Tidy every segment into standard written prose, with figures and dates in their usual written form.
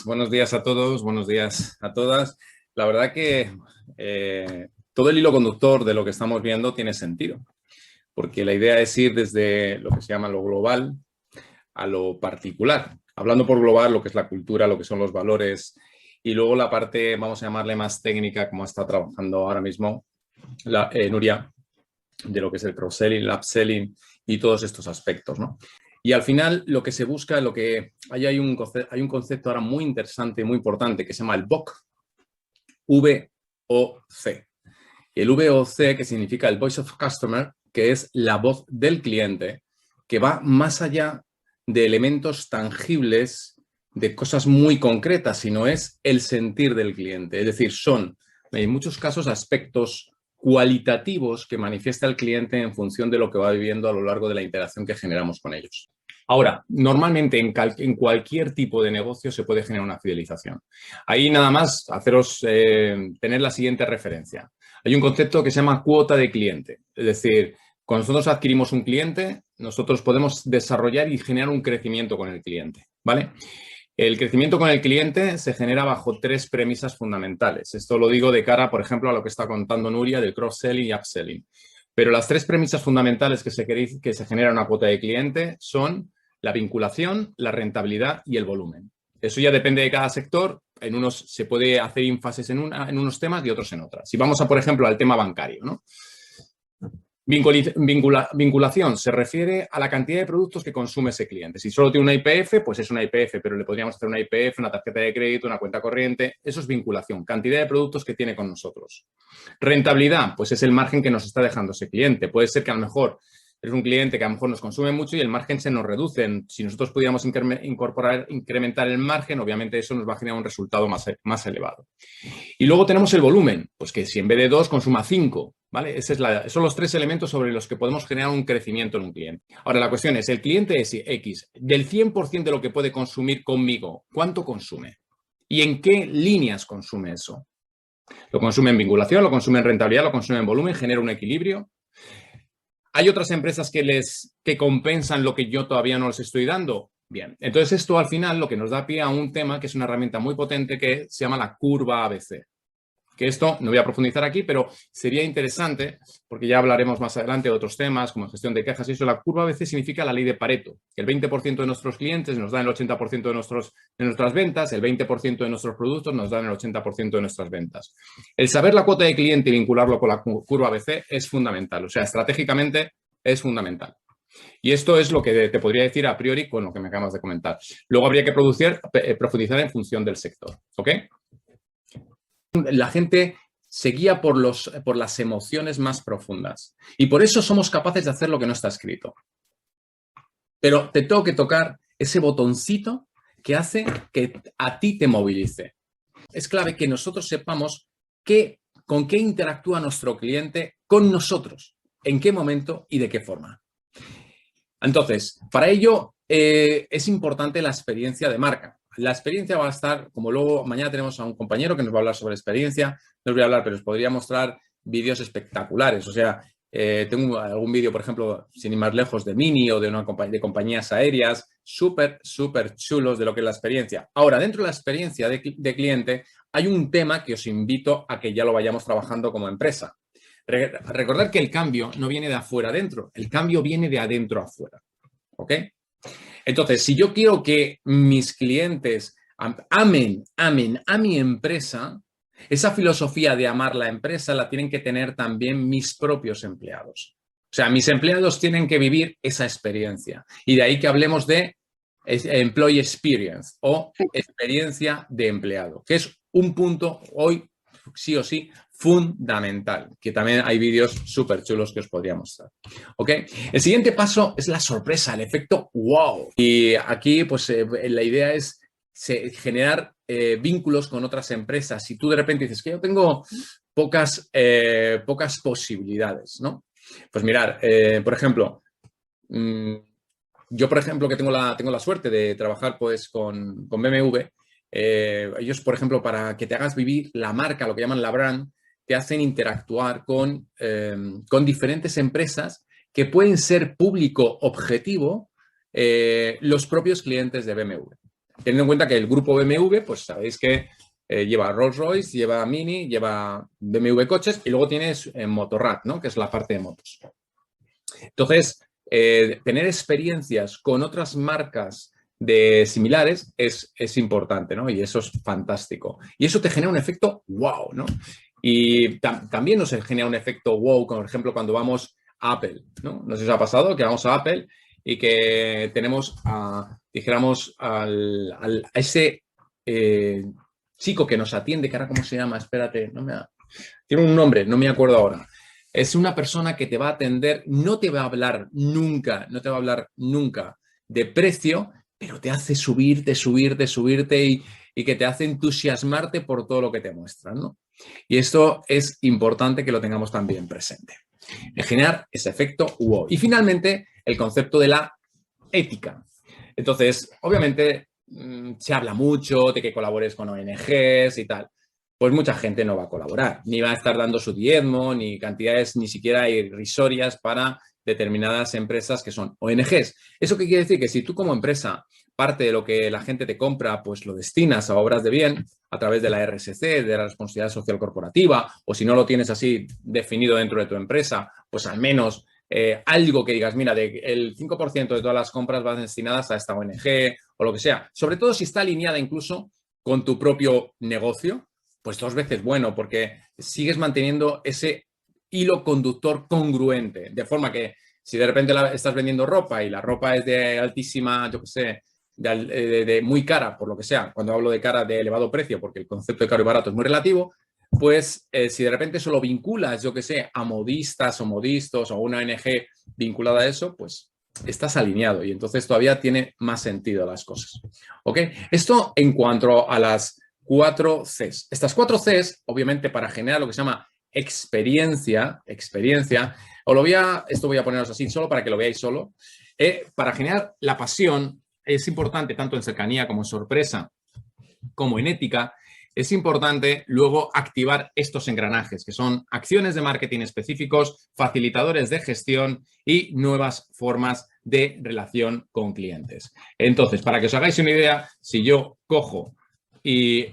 buenos días a todos, buenos días a todas. La verdad que todo el hilo conductor de lo que estamos viendo tiene sentido, porque la idea es ir desde lo que se llama lo global a lo particular. Hablando por global, lo que es la cultura, lo que son los valores, y luego la parte, vamos a llamarle más técnica, como está trabajando ahora mismo Nuria, de lo que es el cross-selling, el upselling y todos estos aspectos, ¿no? Y al final lo que se busca, hay un concepto ahora muy interesante, muy importante, que se llama el VOC, V-O-C. El V-O-C, que significa el Voice of Customer, que es la voz del cliente, que va más allá de elementos tangibles, de cosas muy concretas, sino es el sentir del cliente. Es decir, son, en muchos casos, aspectos cualitativos que manifiesta el cliente en función de lo que va viviendo a lo largo de la interacción que generamos con ellos. Ahora, normalmente en cualquier tipo de negocio se puede generar una fidelización. Ahí nada más tener la siguiente referencia. Hay un concepto que se llama cuota de cliente. Es decir, cuando nosotros adquirimos un cliente, nosotros podemos desarrollar y generar un crecimiento con el cliente, ¿vale? El crecimiento con el cliente se genera bajo tres premisas fundamentales. Esto lo digo de cara, por ejemplo, a lo que está contando Nuria del cross-selling y upselling. Pero las tres premisas fundamentales que se genera una cuota de cliente son la vinculación, la rentabilidad y el volumen. Eso ya depende de cada sector. En unos se puede hacer énfasis en unos temas y otros en otras. Si vamos a, por ejemplo, al tema bancario, ¿no? Vinculación se refiere a la cantidad de productos que consume ese cliente. Si solo tiene una IPF, pues es una IPF, pero le podríamos hacer una IPF, una tarjeta de crédito, una cuenta corriente. Eso es vinculación, cantidad de productos que tiene con nosotros. Rentabilidad, pues es el margen que nos está dejando ese cliente. Puede ser que a lo mejor es un cliente que a lo mejor nos consume mucho y el margen se nos reduce. Si nosotros pudiéramos incrementar el margen, obviamente eso nos va a generar un resultado más elevado. Y luego tenemos el volumen, pues que si en vez de 2 consuma 5, ¿vale? Son los tres elementos sobre los que podemos generar un crecimiento en un cliente. Ahora, la cuestión es, el cliente es X, del 100% de lo que puede consumir conmigo, ¿cuánto consume? ¿Y en qué líneas consume eso? ¿Lo consume en vinculación, lo consume en rentabilidad, lo consume en volumen, genera un equilibrio? ¿Hay otras empresas que compensan lo que yo todavía no les estoy dando? Bien, entonces esto al final lo que nos da pie a un tema que es una herramienta muy potente que se llama la curva ABC. Que esto no voy a profundizar aquí, pero sería interesante, porque ya hablaremos más adelante de otros temas como gestión de quejas y eso. La curva ABC significa la ley de Pareto, que el 20% de nuestros clientes nos dan el 80% de nuestras ventas, el 20% de nuestros productos nos dan el 80% de nuestras ventas. El saber la cuota de cliente y vincularlo con la curva ABC es fundamental, o sea, estratégicamente es fundamental. Y esto es lo que te podría decir a priori con lo que me acabas de comentar. Luego habría que profundizar en función del sector, ¿ok? La gente se guía por las emociones más profundas. Y por eso somos capaces de hacer lo que no está escrito. Pero te tengo que tocar ese botoncito que hace que a ti te movilice. Es clave que nosotros sepamos con qué interactúa nuestro cliente con nosotros, en qué momento y de qué forma. Entonces, para ello es importante la experiencia de marca. La experiencia va a estar, como luego mañana tenemos a un compañero que nos va a hablar sobre experiencia, no os voy a hablar, pero os podría mostrar vídeos espectaculares. O sea, tengo algún vídeo, por ejemplo, sin ir más lejos, de Mini o de compañías aéreas, súper chulos de lo que es la experiencia. Ahora, dentro de la experiencia de cliente, hay un tema que os invito a que ya lo vayamos trabajando como empresa. Recordad que el cambio no viene de afuera adentro, el cambio viene de adentro afuera. ¿Ok? Entonces, si yo quiero que mis clientes amen a mi empresa, esa filosofía de amar la empresa la tienen que tener también mis propios empleados. O sea, mis empleados tienen que vivir esa experiencia. Y de ahí que hablemos de employee experience o experiencia de empleado, que es un punto hoy, sí o sí, fundamental, que también hay vídeos súper chulos que os podría mostrar. ¿Ok? El siguiente paso es la sorpresa, el efecto wow. Y aquí, pues, la idea es generar vínculos con otras empresas. Si tú de repente dices que yo tengo pocas posibilidades, ¿no? Pues mirar, por ejemplo, yo, por ejemplo, que tengo la suerte de trabajar pues con BMW, ellos, por ejemplo, para que te hagas vivir la marca, lo que llaman la brand, te hacen interactuar con diferentes empresas que pueden ser público objetivo los propios clientes de BMW. Teniendo en cuenta que el grupo BMW, pues sabéis que lleva Rolls-Royce, lleva Mini, lleva BMW coches y luego tienes Motorrad, ¿no? Que es la parte de motos. Entonces, tener experiencias con otras marcas similares es importante, ¿no? Y eso es fantástico. Y eso te genera un efecto wow, ¿no? Y también nos genera un efecto wow, por ejemplo, cuando vamos a Apple, ¿no? No sé si os ha pasado que vamos a Apple y que tenemos, dijéramos, a ese chico que nos atiende, que ahora cómo se llama, espérate, tiene un nombre, no me acuerdo ahora. Es una persona que te va a atender, no te va a hablar nunca, no te va a hablar nunca de precio, pero te hace subirte y que te hace entusiasmarte por todo lo que te muestran, ¿no? Y esto es importante que lo tengamos también presente. En generar ese efecto wow. Y finalmente, el concepto de la ética. Entonces, obviamente, se habla mucho de que colabores con ONGs y tal. Pues mucha gente no va a colaborar, ni va a estar dando su diezmo, ni cantidades ni siquiera irrisorias para determinadas empresas que son ONGs. ¿Eso qué quiere decir? Que si tú como empresa parte de lo que la gente te compra, pues lo destinas a obras de bien a través de la RSC, de la responsabilidad social corporativa, o si no lo tienes así definido dentro de tu empresa, pues al menos algo que digas, mira, el 5% de todas las compras van destinadas a esta ONG o lo que sea. Sobre todo si está alineada incluso con tu propio negocio, pues 2 veces bueno, porque sigues manteniendo ese hilo conductor congruente, de forma que si de repente estás vendiendo ropa y la ropa es de altísima, yo qué sé, de muy cara, por lo que sea, cuando hablo de cara, de elevado precio, porque el concepto de caro y barato es muy relativo, pues si de repente solo vinculas, yo qué sé, a modistas o modistos o una ONG vinculada a eso, pues estás alineado y entonces todavía tiene más sentido las cosas. ¿Ok? Esto en cuanto a las 4 Cs. Estas 4 Cs, obviamente, para generar lo que se llama experiencia, esto voy a poneros así solo para que lo veáis solo, para generar la pasión es importante tanto en cercanía como en sorpresa, como en ética, es importante luego activar estos engranajes, que son acciones de marketing específicos, facilitadores de gestión y nuevas formas de relación con clientes. Entonces, para que os hagáis una idea, si yo cojo y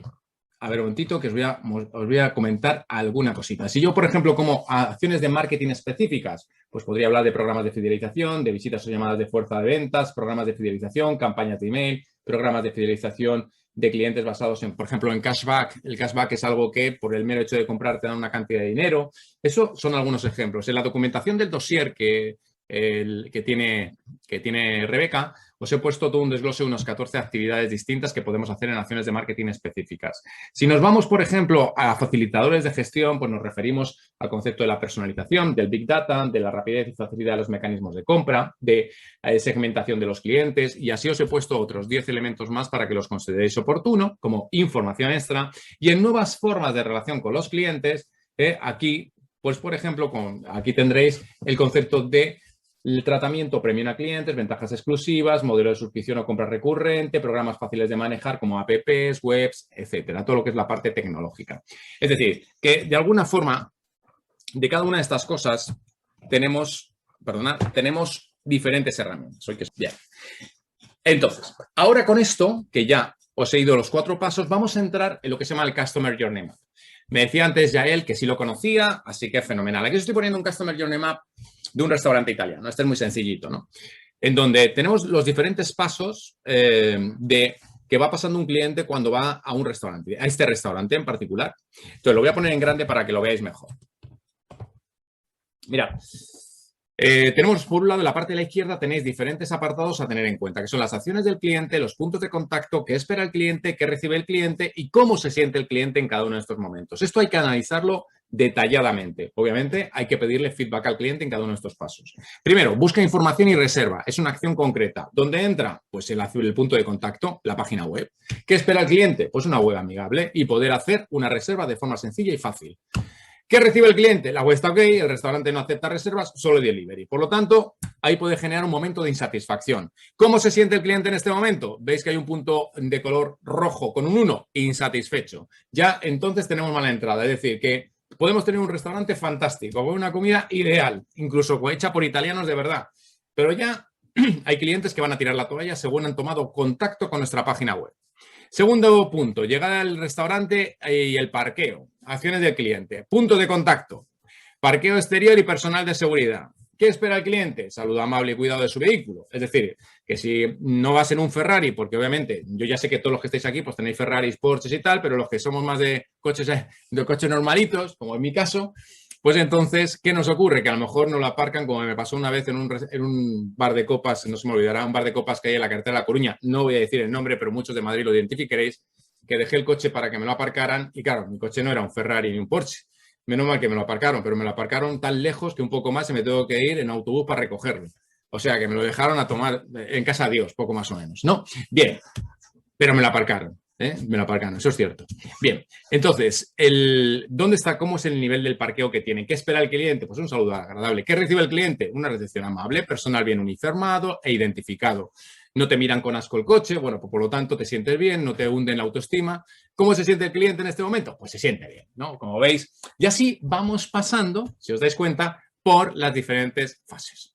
a ver, un momentito, que os voy a comentar alguna cosita. Si yo, por ejemplo, como acciones de marketing específicas, pues podría hablar de programas de fidelización, de visitas o llamadas de fuerza de ventas, programas de fidelización, campañas de email, programas de fidelización de clientes basados en, por ejemplo, en cashback. El cashback es algo que, por el mero hecho de comprar, te dan una cantidad de dinero. Eso son algunos ejemplos. En la documentación del dossier que tiene Rebeca, os he puesto todo un desglose de unas 14 actividades distintas que podemos hacer en acciones de marketing específicas. Si nos vamos, por ejemplo, a facilitadores de gestión, pues nos referimos al concepto de la personalización, del Big Data, de la rapidez y facilidad de los mecanismos de compra, de segmentación de los clientes, y así os he puesto otros 10 elementos más para que los consideréis oportuno, como información extra, y en nuevas formas de relación con los clientes, aquí, pues por ejemplo, aquí tendréis el concepto de el tratamiento premium a clientes, ventajas exclusivas, modelo de suscripción o compra recurrente, programas fáciles de manejar como apps, webs, etcétera. Todo lo que es la parte tecnológica. Es decir, que de alguna forma, de cada una de estas cosas, tenemos diferentes herramientas. Bien. Entonces, ahora con esto, que ya os he ido los 4 pasos, vamos a entrar en lo que se llama el Customer Journey Map. Me decía antes Yael que sí lo conocía, así que fenomenal. Aquí os estoy poniendo un Customer Journey Map de un restaurante italiano. Este es muy sencillito, ¿no? En donde tenemos los diferentes pasos de que va pasando un cliente cuando va a un restaurante, a este restaurante en particular. Entonces, lo voy a poner en grande para que lo veáis mejor. Mirad. Tenemos por un lado en la parte de la izquierda tenéis diferentes apartados a tener en cuenta, que son las acciones del cliente, los puntos de contacto, qué espera el cliente, qué recibe el cliente y cómo se siente el cliente en cada uno de estos momentos. Esto hay que analizarlo detalladamente. Obviamente hay que pedirle feedback al cliente en cada uno de estos pasos. Primero, busca información y reserva. Es una acción concreta. ¿Dónde entra? Pues el punto de contacto, la página web. ¿Qué espera el cliente? Pues una web amigable y poder hacer una reserva de forma sencilla y fácil. ¿Qué recibe el cliente? La web está ok, el restaurante no acepta reservas, solo delivery. Por lo tanto, ahí puede generar un momento de insatisfacción. ¿Cómo se siente el cliente en este momento? Veis que hay un punto de color rojo con un 1, insatisfecho. Ya entonces tenemos mala entrada, es decir, que podemos tener un restaurante fantástico, con una comida ideal, incluso hecha por italianos de verdad. Pero ya Hay clientes que van a tirar la toalla según han tomado contacto con nuestra página web. Segundo punto, llegada al restaurante y el parqueo. Acciones del cliente. Punto de contacto. Parqueo exterior y personal de seguridad. ¿Qué espera el cliente? Saludo amable y cuidado de su vehículo. Es decir, que si no vas en un Ferrari, porque obviamente yo ya sé que todos los que estáis aquí pues tenéis Ferraris, Porsches y tal, pero los que somos más de coches normalitos, como en mi caso, pues entonces, ¿qué nos ocurre? Que a lo mejor no lo aparcan, como me pasó una vez en un bar de copas, no se me olvidará, un bar de copas que hay en la carretera de La Coruña, no voy a decir el nombre, pero muchos de Madrid lo identificaréis, que dejé el coche para que me lo aparcaran y claro, mi coche no era un Ferrari ni un Porsche. Menos mal que me lo aparcaron, pero me lo aparcaron tan lejos que un poco más y me tengo que ir en autobús para recogerlo. O sea, que me lo dejaron a tomar en casa de Dios, poco más o menos, ¿no? Bien, pero me lo aparcaron, ¿eh? Me lo aparcaron, eso es cierto. Bien, entonces, ¿dónde está? ¿Cómo es el nivel del parqueo que tiene? ¿Qué espera el cliente? Pues un saludo agradable. ¿Qué recibe el cliente? Una recepción amable, personal bien uniformado e identificado. No te miran con asco el coche, bueno, pues por lo tanto te sientes bien, no te hunden la autoestima. ¿Cómo se siente el cliente en este momento? Pues se siente bien, ¿no? Como veis. Y así vamos pasando, si os dais cuenta, por las diferentes fases.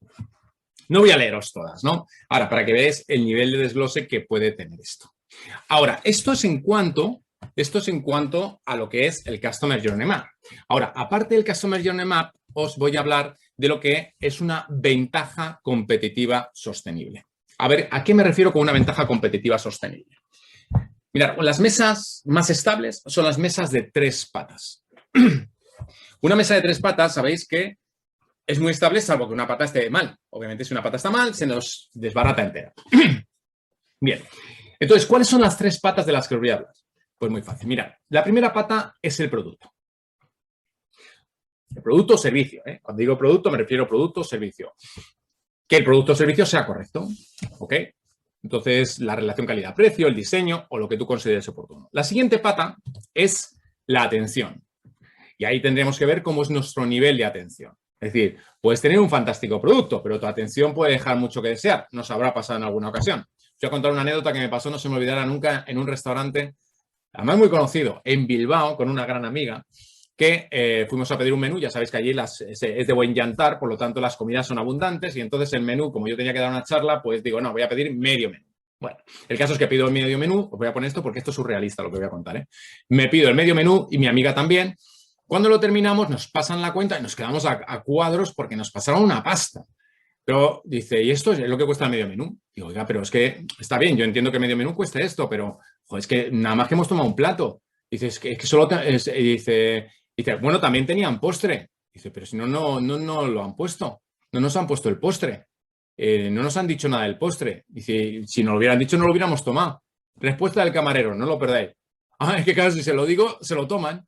No voy a leeros todas, ¿no? Ahora, para que veáis el nivel de desglose que puede tener esto. Ahora, esto es en cuanto a lo que es el Customer Journey Map. Ahora, aparte del Customer Journey Map, os voy a hablar de lo que es una ventaja competitiva sostenible. A ver, ¿a qué me refiero con una ventaja competitiva sostenible? Mirad, las mesas más estables son las mesas de 3 patas. Una mesa de 3 patas, sabéis que es muy estable salvo que una pata esté mal. Obviamente, si una pata está mal, se nos desbarata entera. Bien. Entonces, ¿cuáles son las 3 patas de las que os voy a hablar? Pues muy fácil. Mirad, la primera pata es el producto. El producto o servicio, ¿eh? Cuando digo producto, me refiero a producto o servicio. Que el producto o servicio sea correcto, ¿ok? Entonces, la relación calidad-precio, el diseño o lo que tú consideres oportuno. La siguiente pata es la atención. Y ahí tendremos que ver cómo es nuestro nivel de atención. Es decir, puedes tener un fantástico producto, pero tu atención puede dejar mucho que desear. Nos habrá pasado en alguna ocasión. Os voy a contar una anécdota que me pasó, no se me olvidará nunca, en un restaurante, además muy conocido, en Bilbao, con una gran amiga, que fuimos a pedir un menú. Ya sabéis que allí es de buen yantar, por lo tanto las comidas son abundantes y entonces el menú, como yo tenía que dar una charla, pues digo, no, voy a pedir medio menú. Bueno, el caso es que pido el medio menú, os voy a poner esto porque esto es surrealista lo que voy a contar, ¿eh? Me pido el medio menú y mi amiga también. Cuando lo terminamos nos pasan la cuenta y nos quedamos a cuadros porque nos pasaron una pasta. Pero dice, ¿y esto es lo que cuesta el medio menú? Digo, oiga, pero es que está bien, yo entiendo que medio menú cueste esto, pero joder, es que nada más que hemos tomado un plato. Dice, es que solo... dice, bueno, también tenían postre. Dice, pero si no lo han puesto. No nos han puesto el postre. No nos han dicho nada del postre. Dice, si nos lo hubieran dicho, no lo hubiéramos tomado. Respuesta del camarero, no lo perdáis. Ah, es que claro, si se lo digo, se lo toman.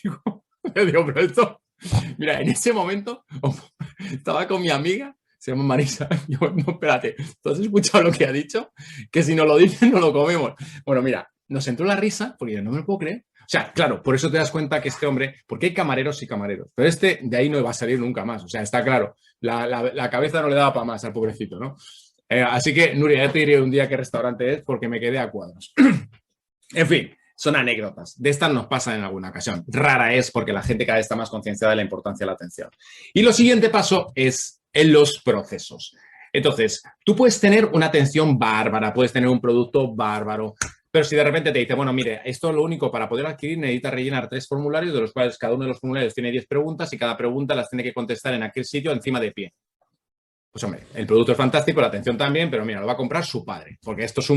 Digo, pero esto... Mira, en ese momento estaba con mi amiga, se llama Marisa. Yo, no, espérate, ¿tú has escuchado lo que ha dicho? Que si no lo dicen, no lo comemos. Bueno, mira, nos entró la risa porque yo no me lo puedo creer. O sea, claro, por eso te das cuenta que este hombre, porque hay camareros y camareros, pero este de ahí no va a salir nunca más. O sea, está claro, la cabeza no le daba para más al pobrecito, ¿no? Así que, Nuria, ya te diré un día qué restaurante es porque me quedé a cuadros. En fin, son anécdotas. De estas nos pasan en alguna ocasión. Rara es porque la gente cada vez está más concienciada de la importancia de la atención. Y lo siguiente paso es en los procesos. Entonces, tú puedes tener una atención bárbara, puedes tener un producto bárbaro, pero si de repente te dice, bueno, mire, esto es lo único, para poder adquirir necesitas rellenar 3 formularios, de los cuales cada uno de los formularios tiene 10 preguntas y cada pregunta las tiene que contestar en aquel sitio encima de pie. Pues hombre, el producto es fantástico, la atención también, pero mira, lo va a comprar su padre, porque esto es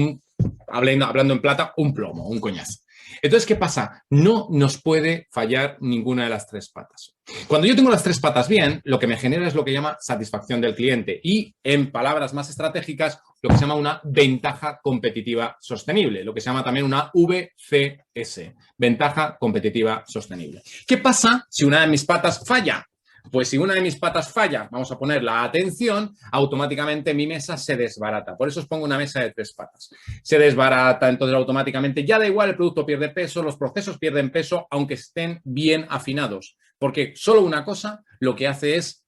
hablando en plata, un plomo, un coñazo. Entonces, ¿qué pasa? No nos puede fallar ninguna de las 3 patas. Cuando yo tengo las 3 patas bien, lo que me genera es lo que llama satisfacción del cliente y, en palabras más estratégicas, lo que se llama una ventaja competitiva sostenible, lo que se llama también una VCS, ventaja competitiva sostenible. ¿Qué pasa si una de mis patas falla? Pues si una de mis patas falla, vamos a poner la atención, automáticamente mi mesa se desbarata. Por eso os pongo una mesa de 3 patas. Se desbarata, entonces automáticamente ya da igual, el producto pierde peso, los procesos pierden peso, aunque estén bien afinados. Porque solo una cosa lo que hace es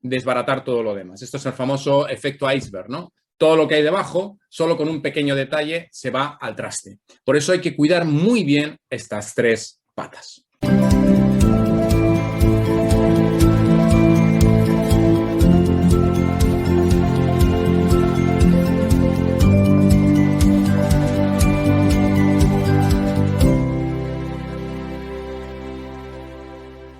desbaratar todo lo demás. Esto es el famoso efecto iceberg, ¿no? Todo lo que hay debajo, solo con un pequeño detalle, se va al traste. Por eso hay que cuidar muy bien estas 3 patas.